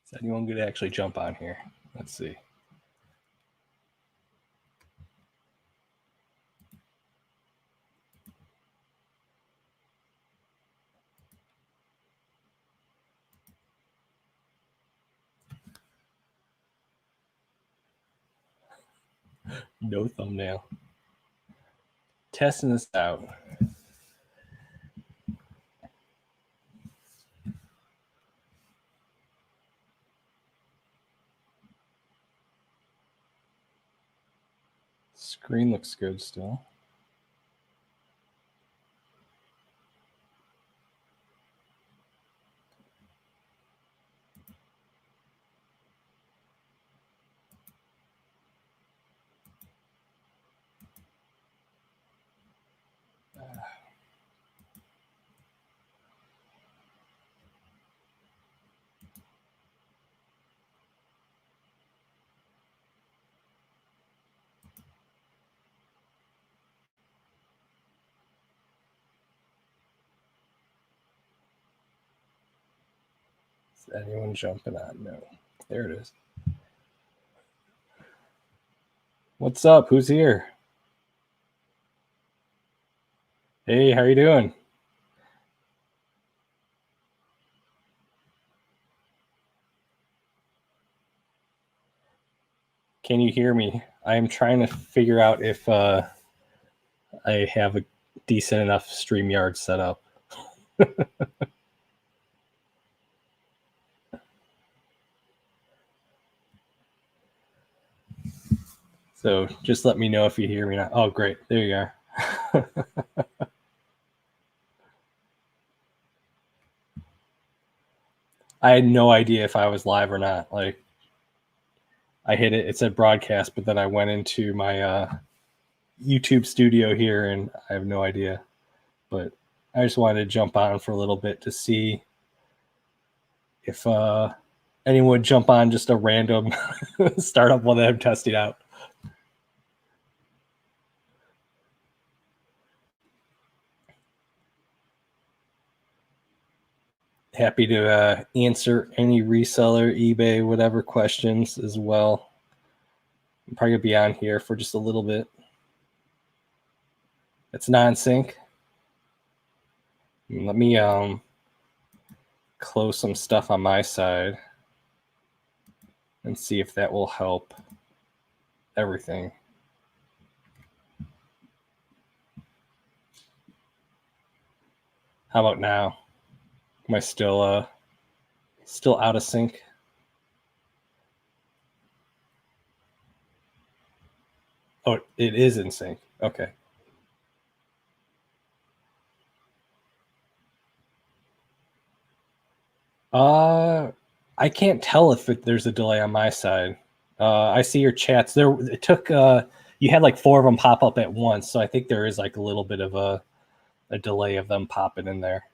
Is anyone going to actually jump on here? Let's see. No thumbnail. Testing this out. Screen looks good still. Is anyone jumping on? No. There it is. What's up? Who's here? Hey, how you doing? Can you hear me? I'm trying to figure out if I have a decent enough StreamYard set up. So just let me know if you hear me now. Oh, great. There you are. I had no idea if I was live or not. Like, I hit it. It said broadcast, but then I went into my YouTube studio here, and I have no idea. But I just wanted to jump on for a little bit to see if anyone would jump on just a random startup while I'm testing out. Happy to answer any reseller, eBay, whatever questions as well. I'm probably going to be on here for just a little bit. It's non-sync. Let me close some stuff on my side and see if that will help everything. How about now? Am I still out of sync? Oh, it is in sync. Okay. I can't tell if there's a delay on my side. I see your chats. There, it took. You had like 4 of them pop up at once, so I think there is like a little bit of a delay of them popping in there.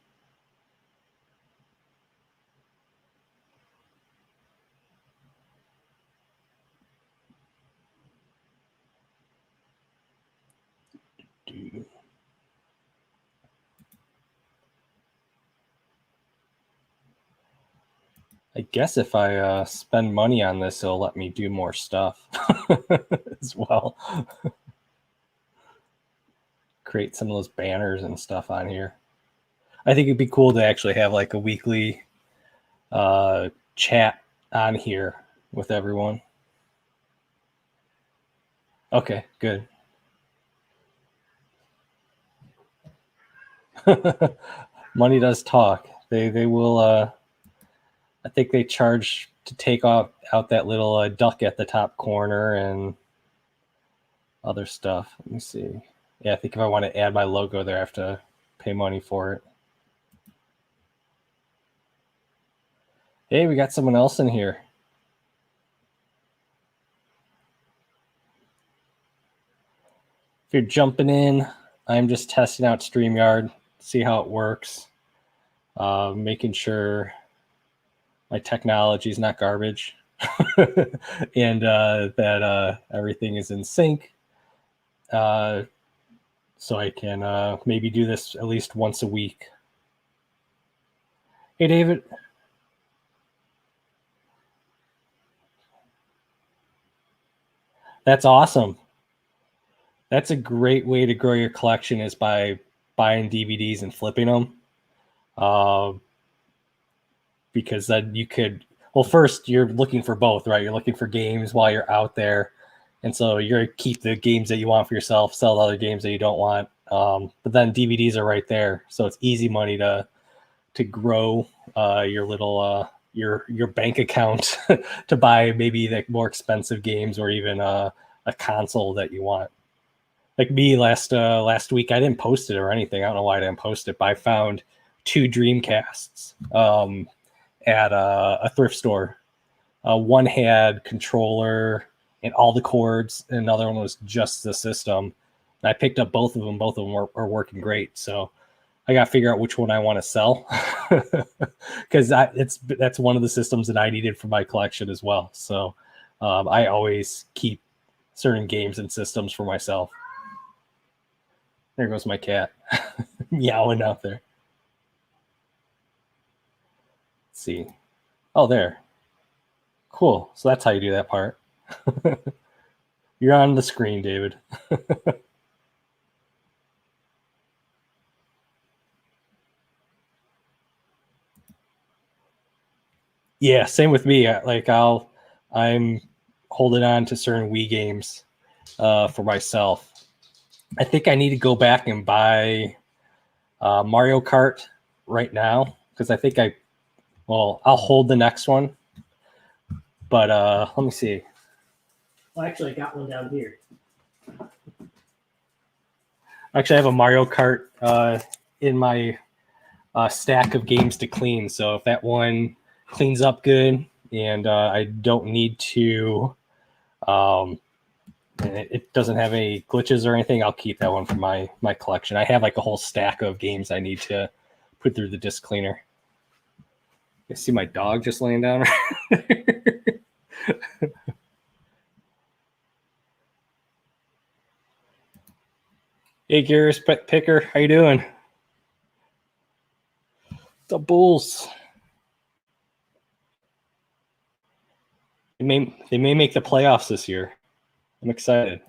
I guess if I spend money on this, it'll let me do more stuff as well. Create some of those banners and stuff on here. I think it'd be cool to actually have like a weekly chat on here with everyone. Okay, good. Money does talk. They will. I think they charge to take out that little duck at the top corner and other stuff. Let me see. Yeah, I think if I want to add my logo there, I have to pay money for it. Hey, we got someone else in here. If you're jumping in, I'm just testing out StreamYard, see how it works, making sure my technology is not garbage, and that everything is in sync. So I can maybe do this at least once a week. Hey, David. That's awesome. That's a great way to grow your collection, is by buying DVDs and flipping them. Because then you could, well, first you're looking for both, right? You're looking for games while you're out there. And so you're going to keep the games that you want for yourself, sell the other games that you don't want. But then DVDs are right there. So it's easy money to grow your little your bank account to buy maybe like more expensive games, or even a console that you want. Like me last week, I didn't post it or anything. I don't know why I didn't post it, but I found 2 Dreamcasts at a thrift store. One had controller and all the cords, and another one was just the system. And I picked up both of them. Both of them are working great. So I got to figure out which one I want to sell, because that's one of the systems that I needed for my collection as well. So I always keep certain games and systems for myself. There goes my cat meowing out there. Let's see. Oh, there. Cool. So that's how you do that part. You're on the screen, David. Yeah, same with me. Like I'm holding on to certain Wii games for myself. I think I need to go back and buy Mario Kart right now, because I think I'll hold the next one. But let me see. Well, actually, I got one down here. Actually, I have a Mario Kart in my stack of games to clean. So if that one cleans up good and I don't need to, it doesn't have any glitches or anything, I'll keep that one for my collection. I have like a whole stack of games I need to put through the disc cleaner. You see my dog just laying down? Hey, Gears Pet Picker, how you doing? The Bulls. They may make the playoffs this year. I'm excited.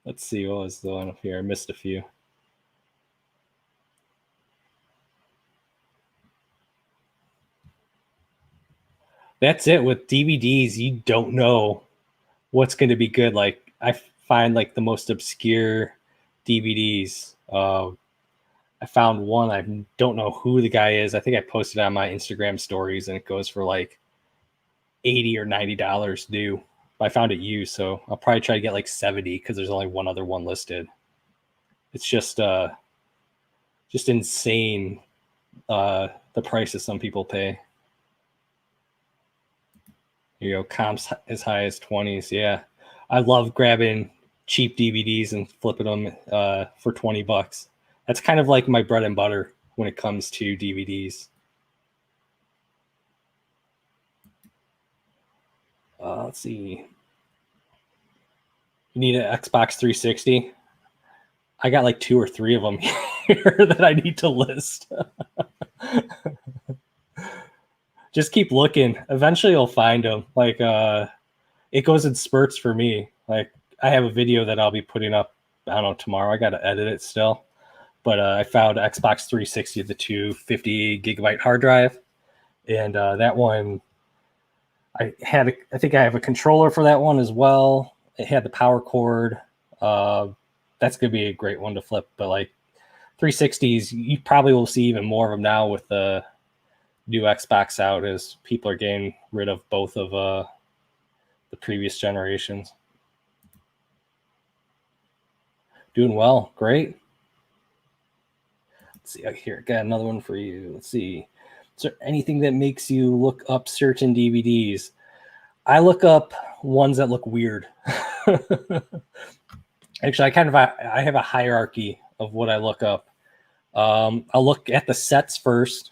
Let's see, what was the one up here? I missed a few. That's it with DVDs. You don't know what's going to be good. Like I find like the most obscure DVDs. I found one. I don't know who the guy is. I think I posted on my Instagram stories, and it goes for like $80 or $90 new. I found it used, so I'll probably try to get like 70 because there's only one other one listed. It's just insane the prices some people pay. Here you go, comps as high as 20s. Yeah, I love grabbing cheap DVDs and flipping them for $20. That's kind of like my bread and butter when it comes to DVDs. Let's see. You need an Xbox 360? I got like 2 or 3 of them here that I need to list. Just keep looking. Eventually you'll find them. Like it goes in spurts for me. Like I have a video that I'll be putting up, I don't know, tomorrow. I got to edit it still. But I found Xbox 360, the 250 gigabyte hard drive. And that one, I think I have a controller for that one as well. It had the power cord. That's going to be a great one to flip. But like 360s, you probably will see even more of them now with the new Xbox out, as people are getting rid of both of the previous generations. Doing well. Great. Let's see. Here, got another one for you. Let's see. Is there anything that makes you look up certain DVDs? I look up ones that look weird. Actually, I have a hierarchy of what I look up. I'll look at the sets first.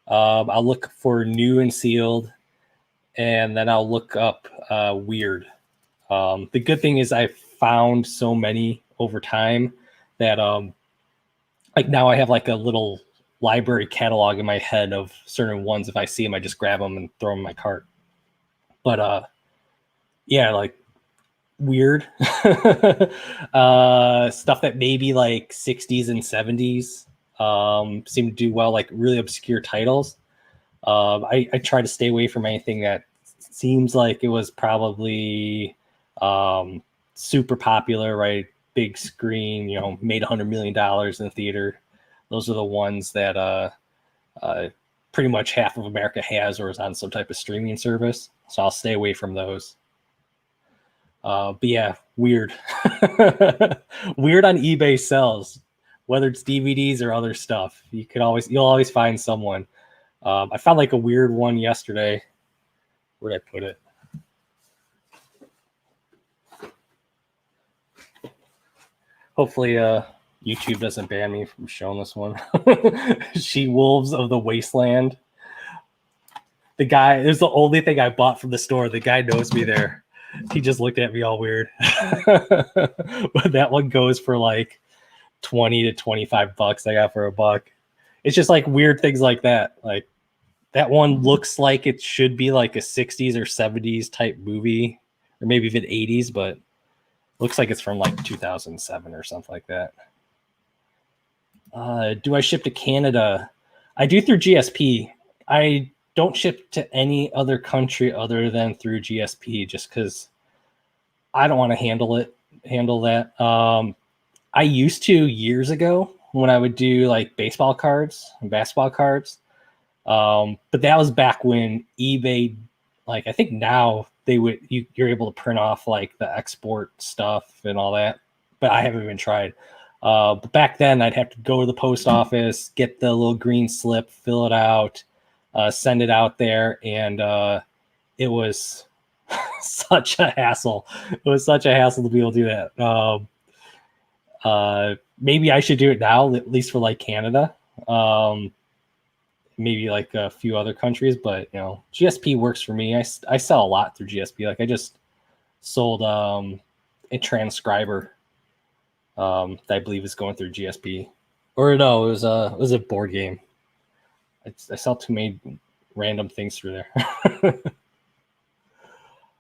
I'll look for new and sealed, and then I'll look up weird. The good thing is I've found so many over time that like now I have like a little library catalog in my head of certain ones. If I see them, I just grab them and throw them in my cart. But Yeah, like weird stuff that maybe like 60s and 70s seem to do well, like really obscure titles. I try to stay away from anything that seems like it was probably super popular, right? Big screen, made $100 million in the theater. Those are the ones that pretty much half of America has or is on some type of streaming service. So I'll stay away from those. But yeah, weird. Weird on eBay sells, whether it's DVDs or other stuff. You'll always find someone. I found like a weird one yesterday. Where'd I put it? Hopefully, YouTube doesn't ban me from showing this one. She Wolves of the Wasteland. The guy, it was the only thing I bought from the store. The guy knows me there. He just looked at me all weird. But that one goes for like 20 to 25 bucks. I got for $1. It's just like weird things like that. Like that one looks like it should be like a 60s or 70s type movie, or maybe even 80s, but looks like it's from like 2007 or something like that. Do I ship to Canada? I do through GSP. I don't ship to any other country other than through GSP just because I don't want to handle that. I used to years ago when I would do like baseball cards and basketball cards. But that was back when eBay, like I think now you're able to print off like the export stuff and all that, but I haven't even tried. But back then I'd have to go to the post office, get the little green slip, fill it out, send it out there. And it was such a hassle. It was such a hassle to be able to do that. Maybe I should do it now, at least for like Canada. Maybe like a few other countries, but GSP works for me. I sell a lot through GSP. Like I just sold a transcriber that I believe is going through GSP, or no, it was a board game. I sell too many random things through there.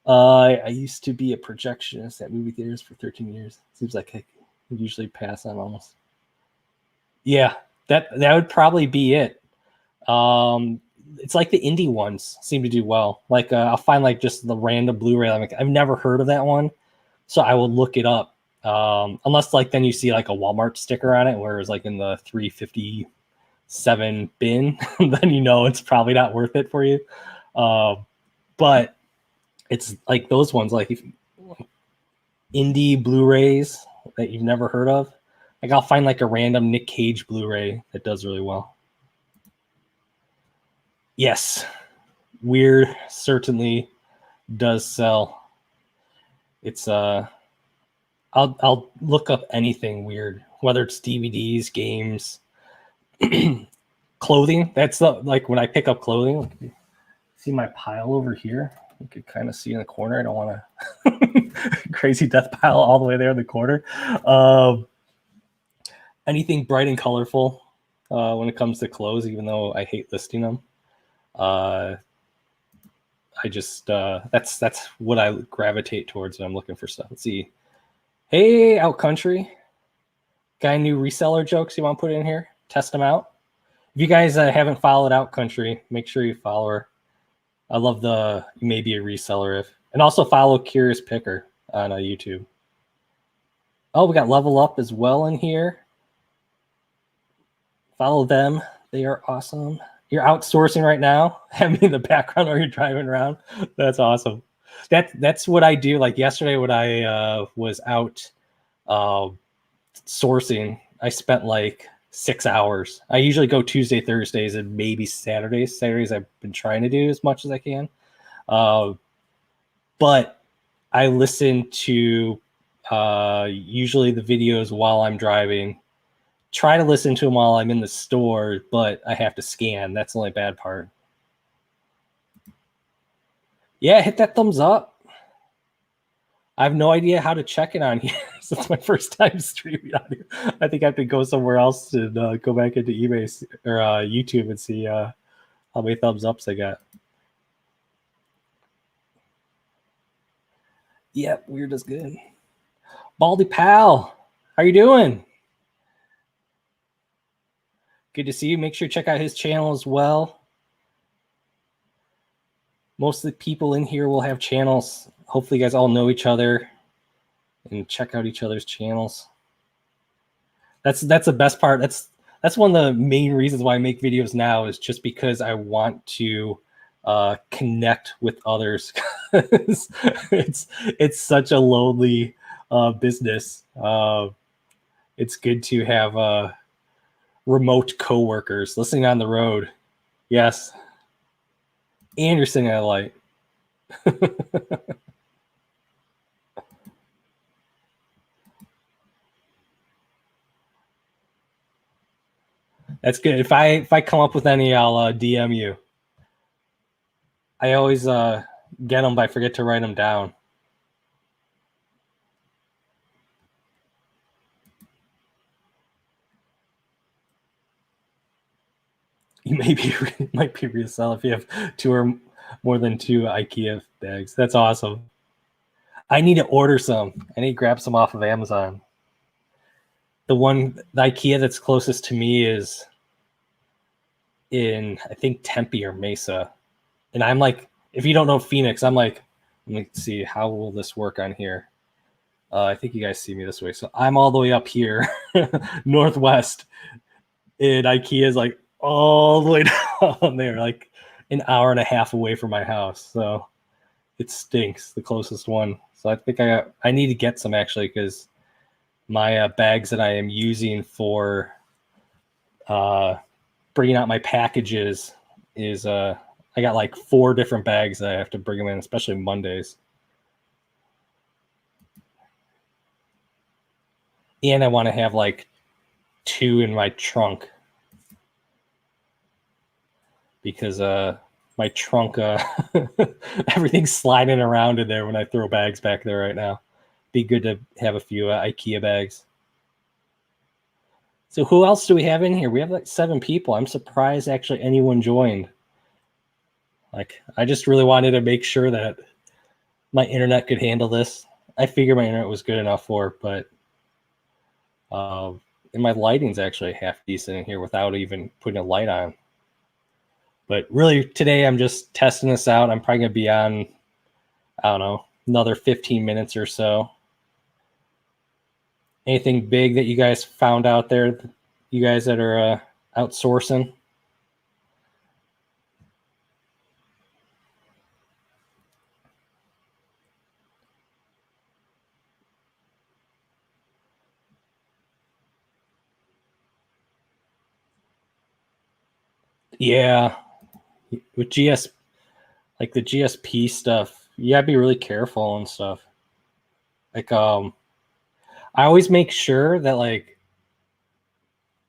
I used to be a projectionist at movie theaters for 13 years. Seems like I usually pass on almost. Yeah, that would probably be it. It's like the indie ones seem to do well. Like I'll find like just the random Blu-ray. I'm like, I've never heard of that one, so I will look it up. Unless like then you see like a Walmart sticker on it, where it's like in the 357 bin, then it's probably not worth it for you. But it's like those ones, like indie Blu-rays that you've never heard of. Like I'll find like a random Nick Cage Blu-ray that does really well. Yes, weird certainly does sell. It's I'll look up anything weird, whether it's DVDs, games, clothing. That's like when I pick up clothing. See my pile over here? You could kind of see in the corner. I don't want to crazy death pile all the way there in the corner. Anything bright and colorful when it comes to clothes, even though I hate listing them. I just that's what I gravitate towards when I'm looking for stuff. Let's see. Hey, Out Country. Got any new reseller jokes you want to put in here? Test them out. If you guys haven't followed Out Country, make sure you follow her. I love you may be a reseller and also follow Curious Picker on YouTube. Oh, we got Level Up as well in here. Follow them. They are awesome. You're outsourcing right now, having in the background while you're driving around. That's awesome. That's what I do. Like yesterday when I was out sourcing, I spent like 6 hours. I usually go Tuesday, Thursdays, and maybe Saturdays. Saturdays I've been trying to do as much as I can. But I listen to usually the videos while I'm driving. Try to listen to them while I'm in the store, but I have to scan. That's the only bad part. Yeah, hit that thumbs up. I have no idea how to check it on here. So it's my first time streaming on here. I think I have to go somewhere else and go back into eBay or YouTube and see how many thumbs ups I got. Yep, weird is good. Baldy pal, how you doing? Good to see you. Make sure you check out his channel as well. Most of the people in here will have channels. Hopefully you guys all know each other and check out each other's channels. That's the best part. That's one of the main reasons why I make videos now, is just because I want to connect with others. It's such a lonely business. It's good to have remote coworkers listening on the road. Yes, and you're sitting at a light. That's good. If I come up with any, I'll DM you. I always get them, but I forget to write them down. You might be Resell if you have two or more than two IKEA bags. That's awesome. I need to order some. I need to grab some off of Amazon. The IKEA that's closest to me is in, I think, Tempe or Mesa. And I'm like, if you don't know Phoenix, I'm like, let me see, how will this work on here? I think you guys see me this way. So I'm all the way up here, northwest, and IKEA is like all the way down there, like an hour and a half away from my house. So it stinks, the closest one. So I think I need to get some, actually, because my bags that I am using for bringing out my packages is I got like 4 different bags that I have to bring them in, especially Mondays. And I want to have like 2 in my trunk, because my trunk, everything's sliding around in there when I throw bags back there right now. Be good to have a few IKEA bags. So who else do we have in here? We have like 7 people. I'm surprised actually anyone joined. Like, I just really wanted to make sure that my internet could handle this. I figured my internet was good enough for it, but and my lighting's actually half decent in here without even putting a light on. But really, today I'm just testing this out. I'm probably going to be on, I don't know, another 15 minutes or so. Anything big that you guys found out there, you guys that are outsourcing? Yeah, with like the GSP stuff, you gotta be really careful and stuff. Like, I always make sure that, like,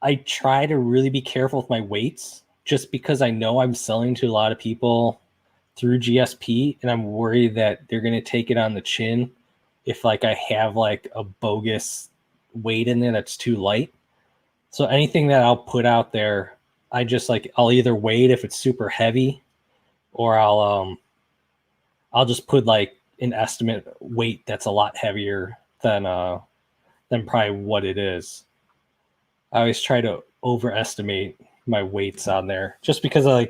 I try to really be careful with my weights, just because I know I'm selling to a lot of people through GSP, and I'm worried that they're going to take it on the chin if, like, I have like a bogus weight in there that's too light. So anything that I'll put out there, I'll either weigh it if it's super heavy, or I'll just put like an estimate weight that's a lot heavier than probably what it is. I always try to overestimate my weights on there, just because I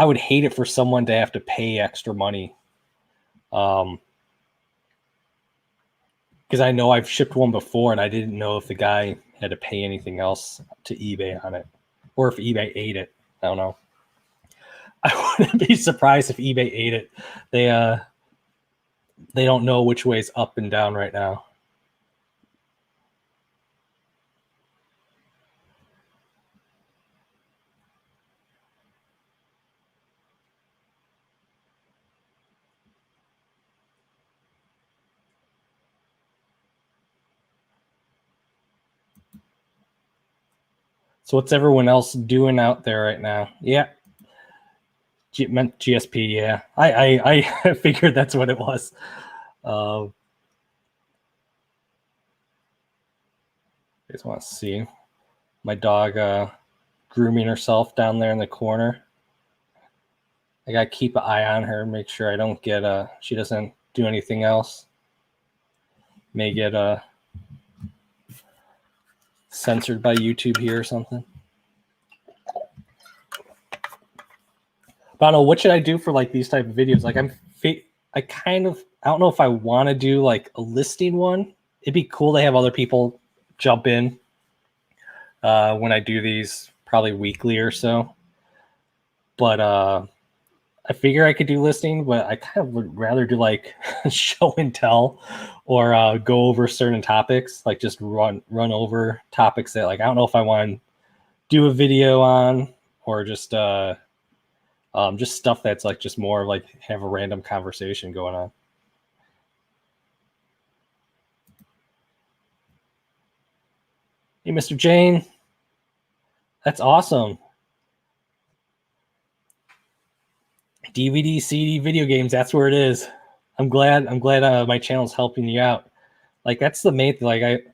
would hate it for someone to have to pay extra money. Because I know I've shipped one before and I didn't know if the guy had to pay anything else to eBay on it, or if eBay ate it. I don't know. I wouldn't be surprised if eBay ate it. They don't know which way is up and down right now. So what's everyone else doing out there right now? Yeah, meant GSP. Yeah, I figured that's what it was. I just want to see my dog grooming herself down there in the corner. I gotta keep an eye on her, make sure I don't get she doesn't do anything else. May get censored by YouTube here or something. But I don't know, what should I do for like these type of videos? Like I don't know if I want to do like a listing one. It'd be cool to have other people jump in when I do these, probably weekly or so. But I figure I could do listing, but I kind of would rather do like show and tell, or go over certain topics, like just run over topics that, like, I don't know if I want to do a video on, or just stuff that's like just more like have a random conversation going on. Hey, Mr. Jane, that's awesome. DVD, CD, video games, that's where it is. I'm glad my channel's helping you out. Like, that's the main thing. Like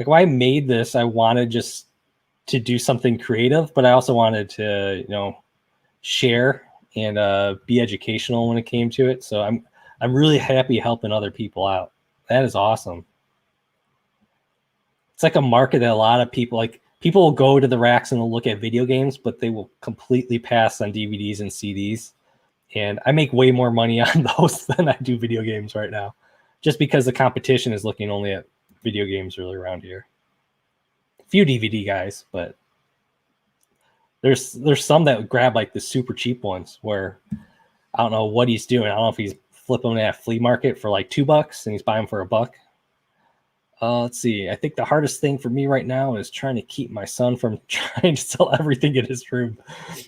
when I made this, I wanted just to do something creative, but I also wanted to, you know, share and be educational when it came to it. So I'm really happy helping other people out. That is awesome. It's like a market that a lot of people, like, people will go to the racks and they'll look at video games, but they will completely pass on DVDs and CDs. And I make way more money on those than I do video games right now, just because the competition is looking only at video games really around here. A few DVD guys, but there's some that grab like the super cheap ones where I don't know what he's doing. I don't know if he's flipping them at a flea market for like $2 and he's buying them for $1. Let's see. I think the hardest thing for me right now is trying to keep my son from trying to sell everything in his room.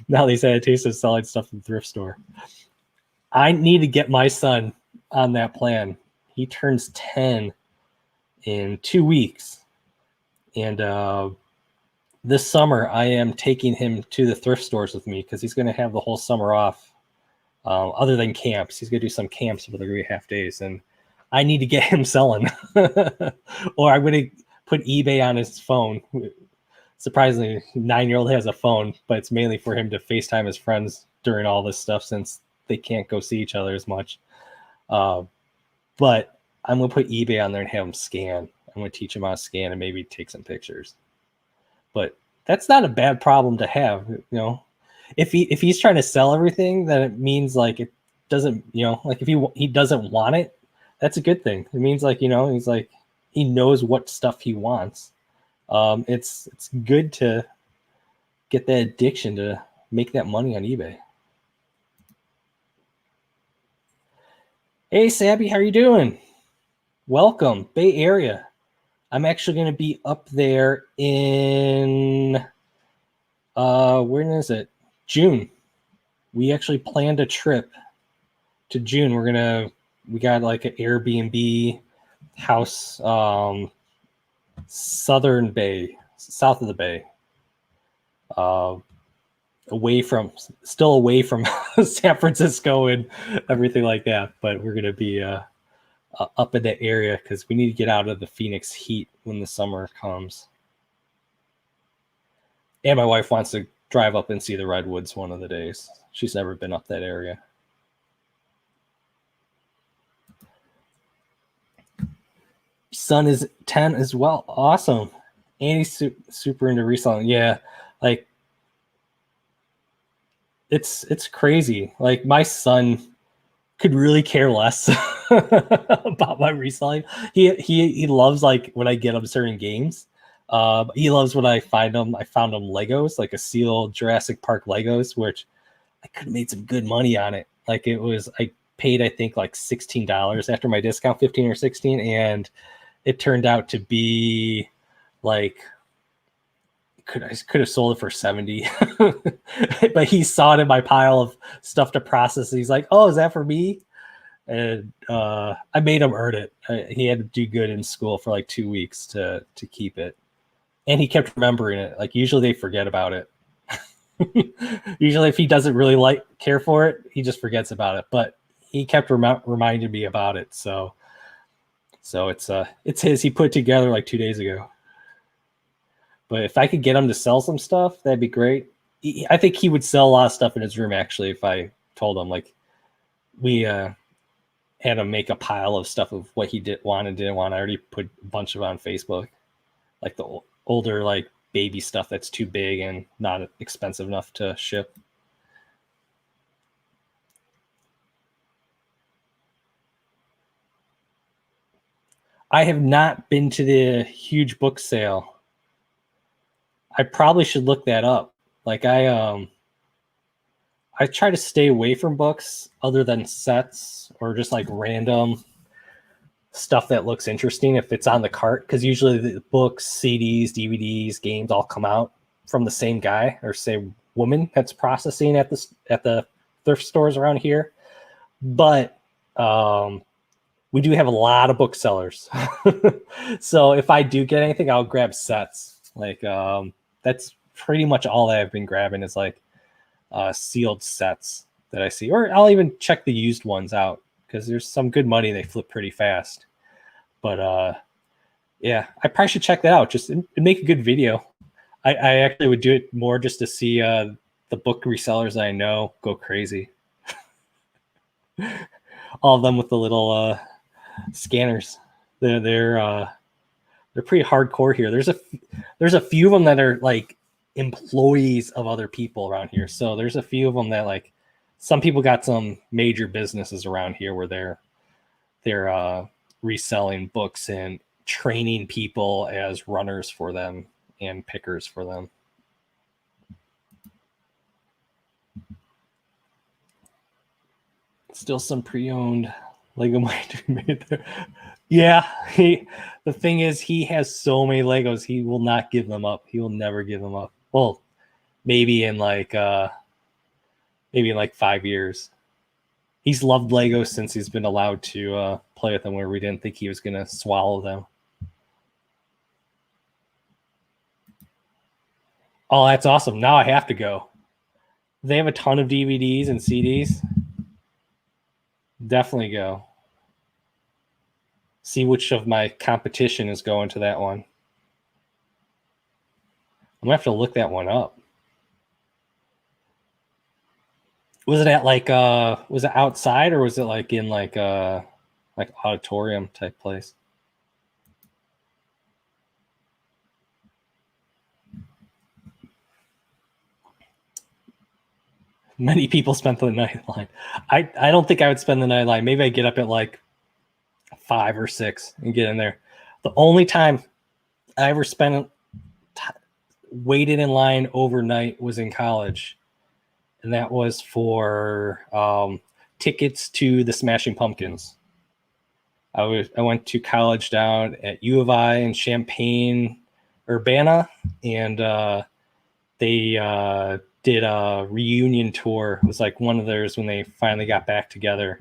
Now that he's had a taste of selling stuff in the thrift store. I need to get my son on that plan. He turns 10 in 2 weeks. And this summer, I am taking him to the thrift stores with me because he's going to have the whole summer off. Other than camps, he's going to do some camps for the half days. And I need to get him selling, or I'm going to put eBay on his phone. Surprisingly, 9-year-old has a phone, but it's mainly for him to FaceTime his friends during all this stuff since they can't go see each other as much. But I'm going to put eBay on there and have him scan. I'm going to teach him how to scan and maybe take some pictures. But that's not a bad problem to have, you know. If he's trying to sell everything, then it means like it doesn't, you know, like if he doesn't want it, that's a good thing. It means, like, you know, he's like, he knows what stuff he wants. It's good to get that addiction to make that money on eBay. Hey, Sabby, how are you doing? Welcome, Bay Area. I'm actually going to be up there in, when is it? June. We actually planned a trip to June. We got like an Airbnb house, south of the Bay, still away from San Francisco and everything like that. But we're going to be up in that area because we need to get out of the Phoenix heat when the summer comes. And my wife wants to drive up and see the redwoods one of the days. She's never been up that area. Son is 10 as well. Awesome. And he's super into reselling. Yeah, like it's crazy. Like, my son could really care less about my reselling. He loves, like, when I get him certain games. He loves when I found him Legos, like a Seal Jurassic Park Legos, which I could have made some good money on it. Like, I paid, I think, like $16 after my discount, 15 or 16, and it turned out to be like, I could have sold it for 70, but he saw it in my pile of stuff to process. And he's like, "Oh, is that for me?" And I made him earn it. He had to do good in school for like 2 weeks to keep it, and he kept remembering it. Like, usually they forget about it. Usually, if he doesn't really care for it, he just forgets about it. But he kept reminding me about it. So it's his. He put it together like 2 days ago. But if I could get him to sell some stuff, that'd be great. I think he would sell a lot of stuff in his room, actually, if I told him. Like, we have had to make a pile of stuff of what he didn't want. I already put a bunch of it on Facebook, like the older like baby stuff that's too big and not expensive enough to ship. I have not been to the huge book sale. I probably should look that up. Like I try to stay away from books other than sets or just like random stuff that looks interesting if it's on the cart, because usually the books, CDs, DVDs, games all come out from the same guy or same woman that's processing at the thrift stores around here. But we do have a lot of booksellers. So if I do get anything, I'll grab sets. Like that's pretty much all that I've been grabbing is like sealed sets that I see, or I'll even check the used ones out because there's some good money. They flip pretty fast. But yeah, I probably should check that out. Just make a good video. I actually would do it more just to see the book resellers I know go crazy. All of them with the little scanners. They're pretty hardcore here. There's a few of them that are like employees of other people around here. So there's a few of them that like some people got some major businesses around here where they're reselling books and training people as runners for them and pickers for them. Still some pre-owned Lego might be made there. Yeah, the thing is he has so many Legos, he will not give them up. He will never give them up. Well, maybe in like 5 years. He's loved Legos since he's been allowed to play with them, where we didn't think he was going to swallow them. Oh, that's awesome. Now I have to go. They have a ton of DVDs and CDs. Definitely go. See which of my competition is going to that one. I'm going to have to look that one up. Was it at like was it outside or was it like in like auditorium type place? Many people spent the night line. I don't think I would spend the night line. Maybe I get up at like 5 or 6 and get in there. The only time I ever waited in line overnight was in college, and that was for tickets to the Smashing Pumpkins. I went to college down at U of I in Champaign, Urbana, and they did a reunion tour. It was like one of theirs when they finally got back together.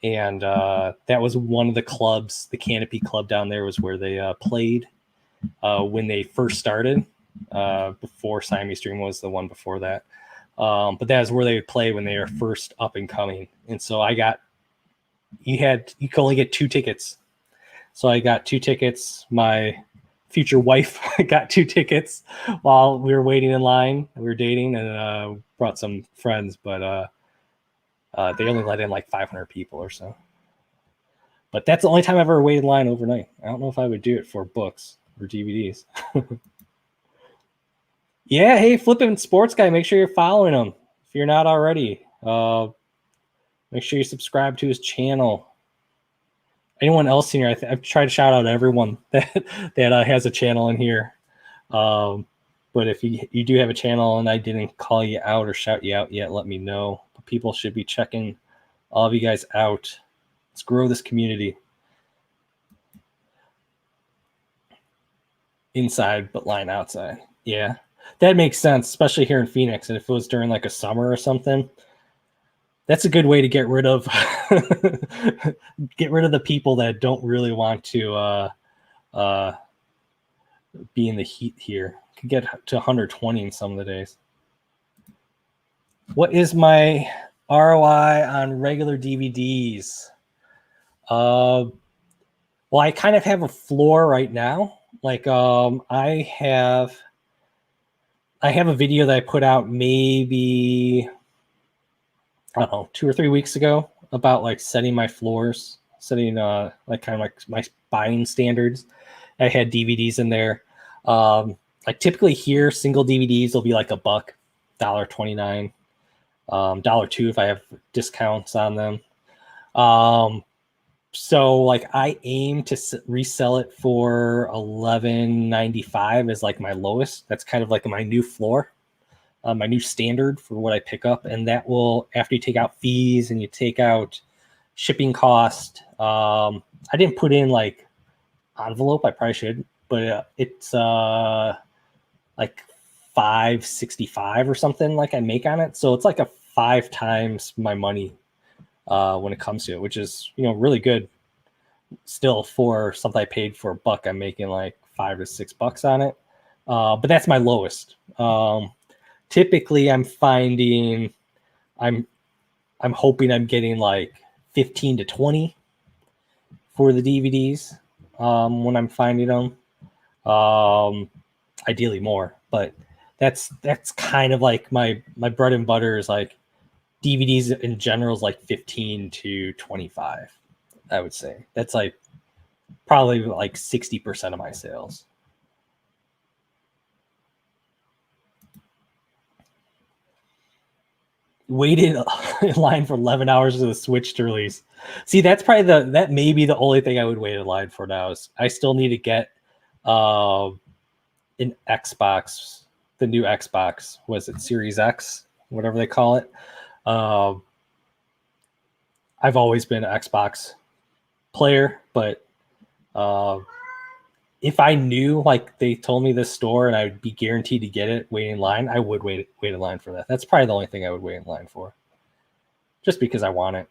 And that was one of the clubs, the Canopy Club down there was where they played when they first started, before Siamese Dream was the one before that. But that was where they would play when they were first up and coming. And so you could only get 2 tickets. So I got 2 tickets. My future wife got 2 tickets while we were waiting in line. We were dating, and brought some friends, but they only let in like 500 people or so. But that's the only time I've ever waited in line overnight. I don't know if I would do it for books or DVDs. Yeah, hey, Flippin' Sports Guy, make sure you're following him if you're not already. Make sure you subscribe to his channel. Anyone else in here? I've tried to shout out everyone that has a channel in here. But if you do have a channel and I didn't call you out or shout you out yet, let me know. But people should be checking all of you guys out. Let's grow this community. Inside, but line outside. Yeah, that makes sense, especially here in Phoenix. And if it was during like a summer or something, that's a good way to get rid of the people that don't really want to be in the heat here. Could get to 120 in some of the days. What is my ROI on regular DVDs? Well, I kind of have a floor right now. Like I have a video that I put out maybe, I don't know, 2 or 3 weeks ago about like setting my floors, setting like kind of like my buying standards. I had DVDs in there. Like typically here, single DVDs will be like $1, $1.29, $1.02 if I have discounts on them. So like I aim to resell it for $11.95 is like my lowest. That's kind of like my new floor, my new standard for what I pick up. And that will, after you take out fees and you take out shipping cost, I didn't put in like envelope. I probably should, but it's like $5.65 or something like I make on it. So it's like a 5 times my money when it comes to it, which is, you know, really good still for something I paid for $1. I'm making like $5 to $6 on it. But that's my lowest. Typically I'm finding I'm hoping I'm getting like 15 to 20 for the DVDs when I'm finding them. Ideally more, but that's kind of like my bread and butter is like DVDs in general is like 15 to 25. I would say that's like probably like 60% of my sales. Waited in line for 11 hours for the Switch to release. See, that's probably that may be the only thing I would wait in line for now. Is I still need to get an Xbox, the new Xbox. Was it Series X, whatever they call it? I've always been an Xbox player, but if I knew, like they told me this store and I'd be guaranteed to get it waiting in line, I would wait in line for that. That's probably the only thing I would wait in line for, just because I want it.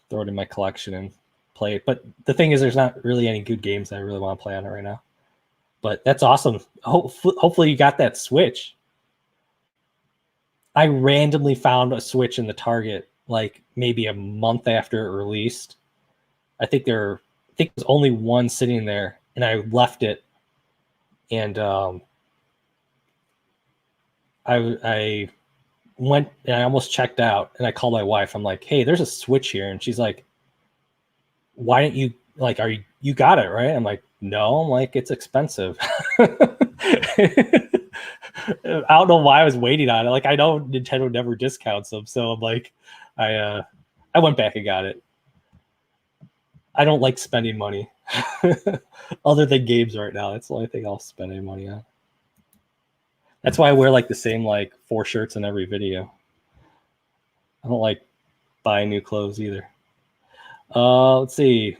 Throw it in my collection and play it. But the thing is, there's not really any good games I really want to play on it right now. But that's awesome. Hopefully you got that Switch. I randomly found a Switch in the Target like maybe a month after it released. I think there was only one sitting there, and I left it. And I went and I almost checked out, and I called my wife. I'm like, "Hey, there's a Switch here," and she's like, "Why didn't you like? You got it right?" I'm like, "No." I'm like, "It's expensive." I don't know why I was waiting on it. Like I know Nintendo never discounts them, so I'm like, I went back and got it. I don't like spending money other than games right now. That's the only thing I'll spend any money on. That's why I wear like the same like 4 shirts in every video. I don't like buying new clothes either. Let's see.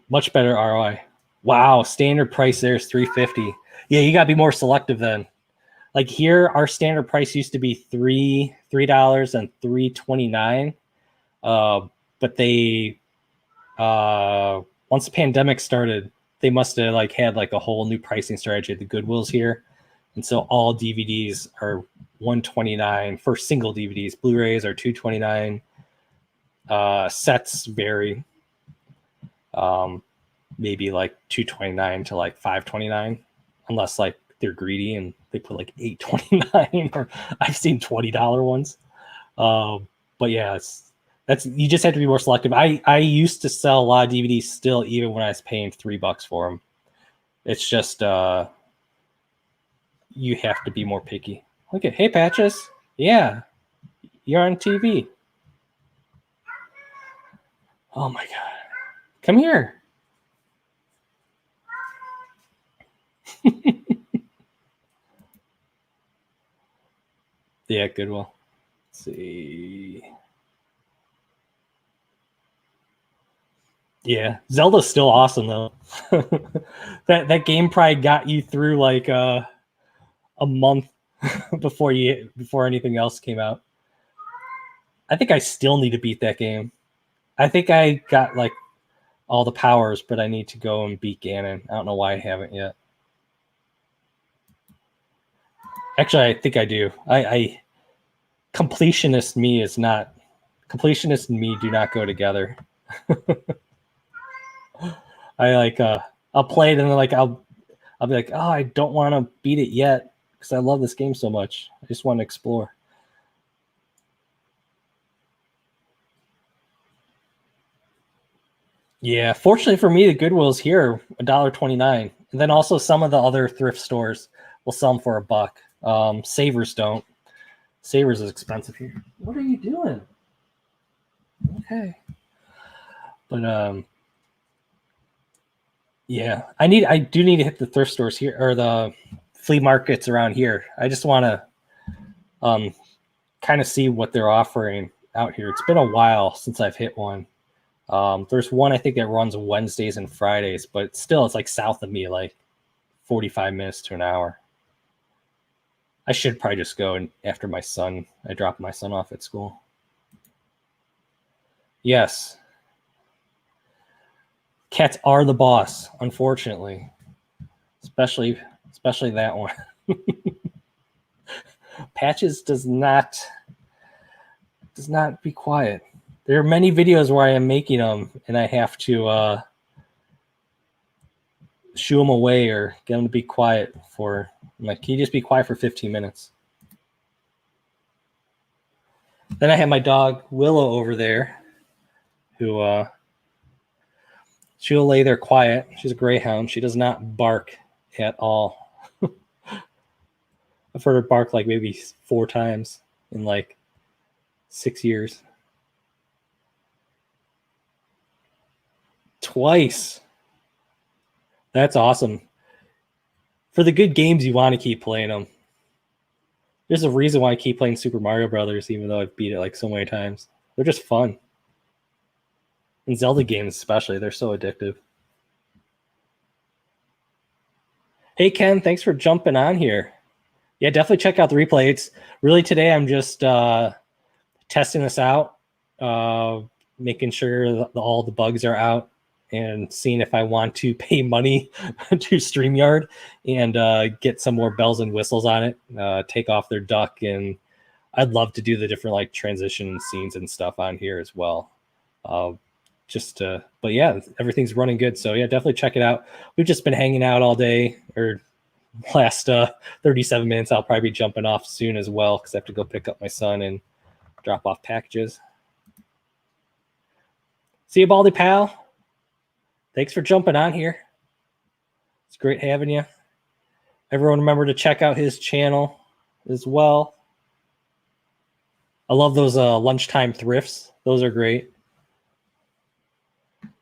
Much better ROI. Wow, standard price there is $3.50. Yeah, you gotta be more selective then. Like here, our standard price used to be $3 and $3.29. But they once the pandemic started, they must have like had like a whole new pricing strategy at the Goodwills here. And so all DVDs are $129 for single DVDs. Blu-rays are $229. Sets vary. Maybe like $229 to like $529, unless like they're greedy and they put like $8.29 or I've seen $20 ones. But yeah, that's you just have to be more selective. I used to sell a lot of DVDs still, even when I was paying $3 for them. It's just you have to be more picky. Look at, hey Patches, yeah, you're on TV. Oh my god, come here. Yeah, Goodwill. Let's see. Yeah, Zelda's still awesome though. that game probably got you through like a month before anything else came out. I think I still need to beat that game. I think I got like all the powers, but I need to go and beat Ganon. I don't know why I haven't yet. Actually, I think I do. I completionist me is not completionist and me do not go together. I like I'll play it and then like I'll be like, oh, I don't want to beat it yet because I love this game so much. I just want to explore. Yeah, fortunately for me, the Goodwill's here $1.29, and then also some of the other thrift stores will sell them for $1. Savers don't. Savers is expensive here. What are you doing? Okay, but yeah, I do need to hit the thrift stores here or the flea markets around here. I just want to kind of see what they're offering out here. It's been a while since I've hit one. There's one I think that runs Wednesdays and Fridays, but still it's like south of me, like 45 minutes to an hour. I should probably just go and after I drop my son off at school. Yes. Cats are the boss, unfortunately. Especially that one. Patches does not be quiet. There are many videos where I am making them and I have to shoo him away or get him to be quiet for, I'm like, can you just be quiet for 15 minutes? Then I have my dog Willow over there who she'll lay there quiet. She's a greyhound. She does not bark at all. I've heard her bark like maybe 4 times in like 6 years. Twice. That's awesome. For the good games, you want to keep playing them. There's a reason why I keep playing Super Mario Brothers, even though I've beat it like so many times. They're just fun. And Zelda games especially, they're so addictive. Hey, Ken, thanks for jumping on here. Yeah, definitely check out the replay. It's really today I'm just testing this out, making sure that all the bugs are out and seeing if I want to pay money to StreamYard and get some more bells and whistles on it, take off their duck. And I'd love to do the different like transition scenes and stuff on here as well. But yeah, everything's running good. So yeah, definitely check it out. We've just been hanging out all day or last 37 minutes. I'll probably be jumping off soon as well because I have to go pick up my son and drop off packages. See you, Baldy pal. Thanks for jumping on here. It's great having you. Everyone remember to check out his channel as well. I love those lunchtime thrifts. Those are great.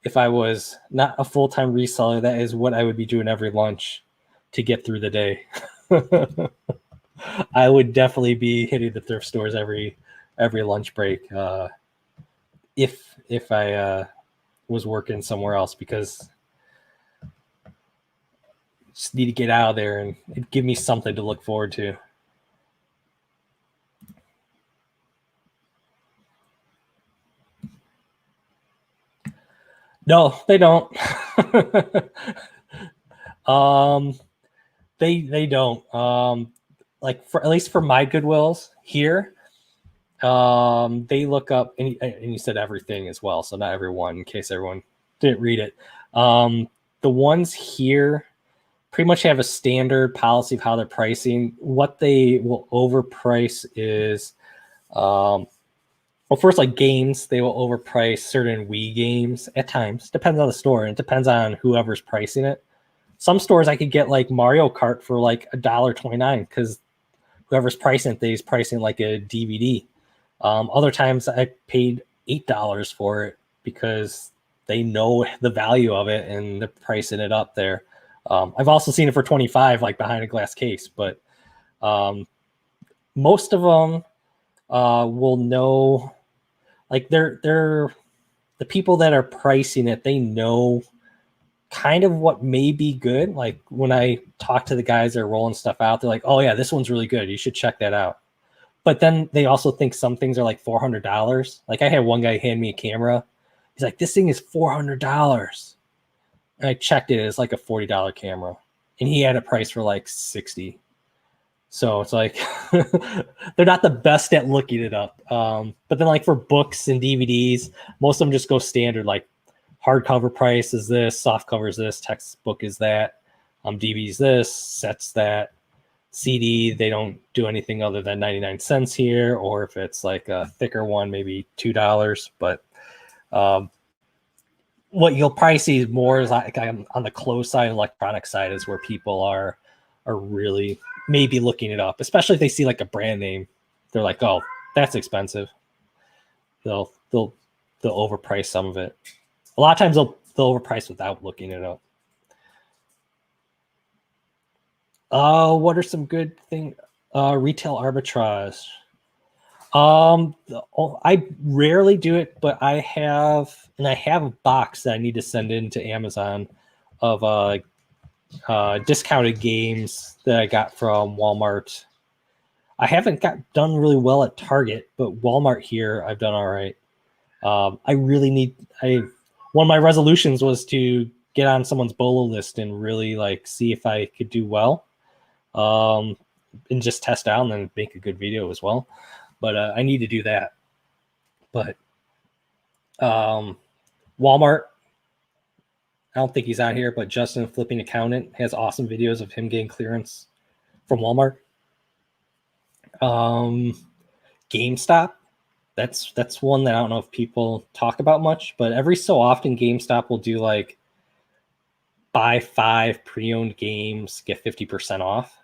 If I was not a full-time reseller, that is what I would be doing every lunch to get through the day. I would definitely be hitting the thrift stores every lunch break if I was working somewhere else, because I just need to get out of there and it'd give me something to look forward to. No, they don't. They don't. Like at least for my Goodwills here, they look up and you said everything as well, so not everyone, in case everyone didn't read it. The ones here pretty much have a standard policy of how they're pricing. What they will overprice is well, first, like games, they will overprice certain Wii games at times. Depends on the store, and it depends on whoever's pricing it. Some stores I could get like Mario Kart for like $1.29 because whoever's pricing it, they's pricing like a DVD. Other times I paid $8 for it because they know the value of it and they're pricing it up there. I've also seen it for 25, like behind a glass case, but most of them will know, like they're the people that are pricing it, they know kind of what may be good. Like when I talk to the guys that are rolling stuff out, they're like, oh yeah, this one's really good, you should check that out. But then they also think some things are like $400. Like I had one guy hand me a camera. He's like, this thing is $400. And I checked it, it's like a $40 camera. And he had a price for like 60. So it's like they're not the best at looking it up. But then like for books and DVDs, most of them just go standard, like hardcover price is this, soft cover is this, textbook is that, DVD's this, sets that. CD, they don't do anything other than 99 cents here, or if it's like a thicker one, maybe $2. But what you'll probably see more is like on the closed side, electronic side is where people are really maybe looking it up, especially if they see like a brand name. They're like, oh, that's expensive. They'll overprice some of it. A lot of times they'll overprice without looking it up. What are some good things? Retail arbitrage. I rarely do it, but I have a box that I need to send in to Amazon of discounted games that I got from Walmart. I haven't done really well at Target, but Walmart here I've done all right. I really need. One of my resolutions was to get on someone's BOLO list and really like see if I could do well, and just test out and then make a good video as well. But I need to do that. But Walmart, I don't think he's out here, but Justin Flipping Accountant has awesome videos of him getting clearance from Walmart. GameStop, that's one that I don't know if people talk about much, but every so often GameStop will do like buy 5 pre-owned games, get 50% off.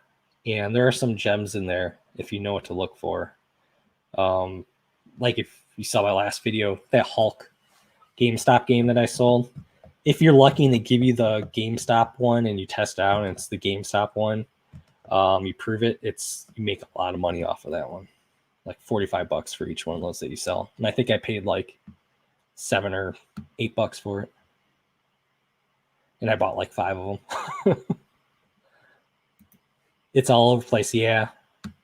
And there are some gems in there if you know what to look for. Like if you saw my last video, that Hulk GameStop game that I sold, if you're lucky and they give you the GameStop one and you test out and it's the GameStop one, you prove it, you make a lot of money off of that one, like $45 for each one of those that you sell. And I think I paid like $7 or $8 for it, and I bought like 5 of them. It's all over the place. Yeah,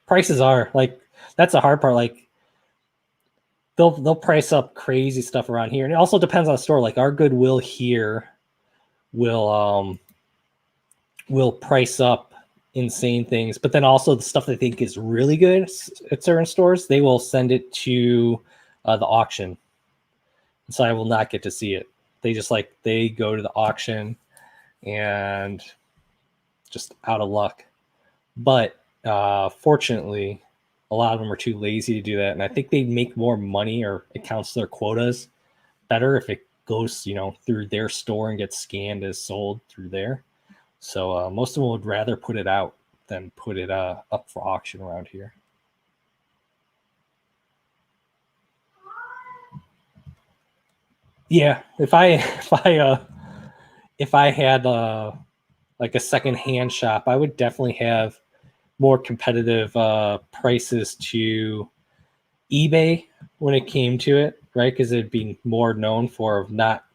prices are like, that's the hard part. Like they'll price up crazy stuff around here, and it also depends on the store. Like our Goodwill here will price up insane things, but then also the stuff they think is really good at certain stores, they will send it to the auction, so I will not get to see it. They go to the auction and just out of luck. But fortunately, a lot of them are too lazy to do that, and I think they make more money, or it counts their quotas better if it goes, through their store and gets scanned as sold through there. So most of them would rather put it out than put it up for auction around here. Yeah, if I had like a secondhand shop, I would definitely have more competitive prices to eBay when it came to it, right? Because it'd be more known for not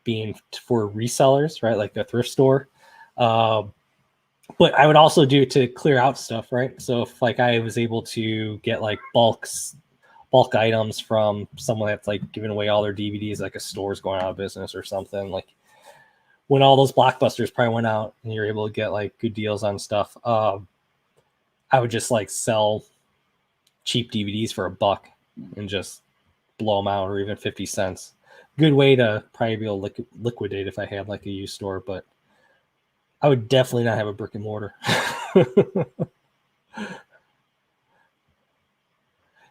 being for resellers, right? Like a thrift store. But I would also do to clear out stuff, right? So if like I was able to get like bulk items from someone that's like giving away all their DVDs, like a store's going out of business or something, like when all those Blockbusters probably went out and you're able to get like good deals on stuff, I would just like sell cheap DVDs for $1 and just blow them out, or even 50 cents. Good way to probably be able to liquidate if I had like a used store, but I would definitely not have a brick and mortar.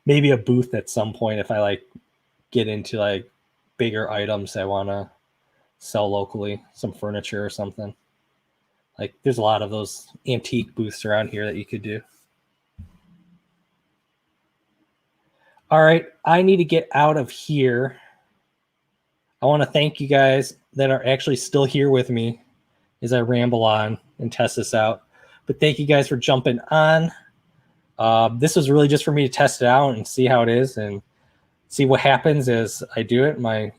Maybe a booth at some point if I like get into like bigger items I want to sell locally, some furniture or something. Like there's a lot of those antique booths around here that you could do. All right, I need to get out of here. I want to thank you guys that are actually still here with me as I ramble on and test this out. But thank you guys for jumping on. This was really just for me to test it out and see how it is and see what happens as I do it. My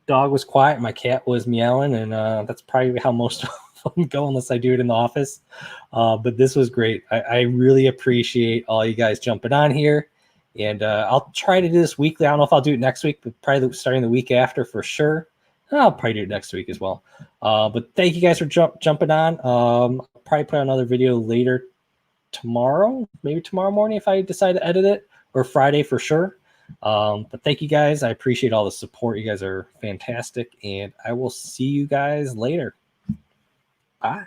dog was quiet, my cat was meowing, and that's probably how most of them go unless I do it in the office. But this was great. I really appreciate all you guys jumping on here. And I'll try to do this weekly. I don't know if I'll do it next week, but probably starting the week after for sure. I'll probably do it next week as well. But thank you guys for jumping on. I'll probably put out another video later tomorrow, maybe tomorrow morning if I decide to edit it, or Friday for sure. But thank you guys. I appreciate all the support. You guys are fantastic. And I will see you guys later. Bye.